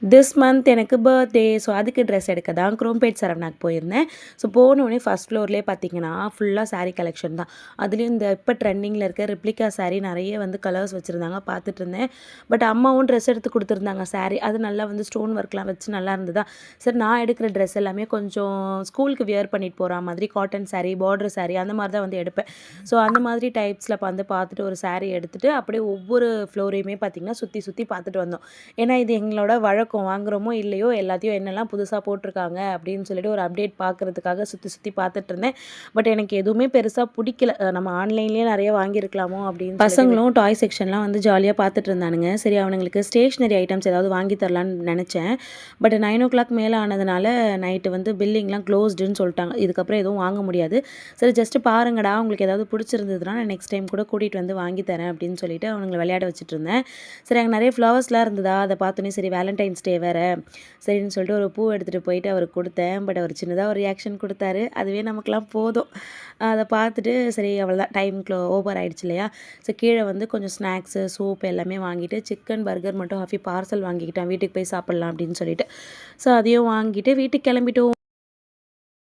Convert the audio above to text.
This month எனக்கு birthday. So அதுக்கு dress எடுக்க தான் குரோம்பேட் சரவணாக்கு போயிருந்தேன். ஸோ போனோடனே ஃபஸ்ட் ஃப்ளோர்லேயே பார்த்தீங்கன்னா ஃபுல்லாக சாரீ கலெக்ஷன் தான். அதுலேயும் இந்த இப்போ ட்ரெண்டிங்கில் இருக்க ரெப்ளிகா சாரீ நிறைய வந்து கலர்ஸ் வச்சுருந்தாங்க, பார்த்துட்டு இருந்தேன். பட் அம்மாவும் ட்ரெஸ் எடுத்து கொடுத்துருந்தாங்க சாரீ. அது நல்லா வந்து ஸ்டோன் ஒர்க்லாம் வச்சு நல்லா இருந்ததா. சரி நான் எடுக்கிற ட்ரெஸ் எல்லாமே கொஞ்சம் ஸ்கூலுக்கு வியர் பண்ணிட்டு போகிற மாதிரி காட்டன் சாரீ, பார்டர் சாரீ அந்த மாதிரி தான் வந்து எடுப்பேன். ஸோ அந்த மாதிரி டைப்ஸில் வந்து பார்த்துட்டு ஒரு சாரீ எடுத்துகிட்டு அப்படியே ஒவ்வொரு ஃப்ளோரையுமே பார்த்திங்கன்னா சுற்றி சுற்றி பார்த்துட்டு வந்தோம். ஏன்னா இது எங்களோட வழக்கம், வாங்குறோமோ இல்லையோ எல்லாத்தையும் என்னெல்லாம் புதுசாக போட்டிருக்காங்க அப்படின்னு சொல்லிட்டு ஒரு அப்டேட் பார்க்குறதுக்காக சுற்றி சுற்றி பார்த்துட்டு இருந்தேன். பட் எனக்கு எதுவுமே பெருசாக பிடிக்கல. நம்ம ஆன்லைன்லேயே நிறைய வாங்கியிருக்கலாமோ அப்படின்னு. பசங்களும் டாய் செக்ஷன்லாம் வந்து ஜாலியாக பார்த்துட்டு இருந்தானுங்க. சரி அவனுங்களுக்கு ஸ்டேஷ்னரி ஐட்டம்ஸ் ஏதாவது வாங்கி தரலான்னு நினச்சேன். பட் 9 o'clock மேலே ஆனதுனால நைட்டு வந்து பில்லிங்லாம் க்ளோஸ்டுன்னு சொல்லிட்டாங்க. இதுக்கப்புறம் எதுவும் வாங்க முடியாது. சரி ஜஸ்ட்டு பாருங்கடா, உங்களுக்கு ஏதாவது பிடிச்சிருந்ததுன்னா நான் நெக்ஸ்ட் டைம் கூட கூட்டிகிட்டு வந்து வாங்கி தரேன் அப்படின்னு சொல்லிட்டு அவனுங்களை விளையாட வச்சுட்டு இருந்தேன். சரி அங்கே நிறைய ஃப்ளவர்ஸ்லாம் இருந்ததா, அதை பார்த்தோன்னே சரி வேலண்டைன்ஸ் டே வேறு சரின்னு சொல்லிட்டு ஒரு பூ எடுத்துகிட்டு போயிட்டு அவருக்கு கொடுத்தேன். பட் அவர் சின்னதாக ஒரு ரியாக்ஷன் கொடுத்தாரு. அதுவே நமக்குலாம் போதும். அதை பார்த்துட்டு சரி அவ்வளோதான், டைம் ஓவர் ஆகிடுச்சு இல்லையா. ஸோ கீழே வந்து கொஞ்சம் ஸ்நாக்ஸு, சூப் எல்லாமே வாங்கிட்டு சிக்கன் பர்கர் மட்டும் ஹாஃபி பார்சல் வாங்கிக்கிட்டேன், வீட்டுக்கு போய் சாப்பிட்லாம் அப்படின்னு சொல்லிட்டு. ஸோ அதையும் வாங்கிட்டு வீட்டுக்கு கிளம்பிட்டோம்.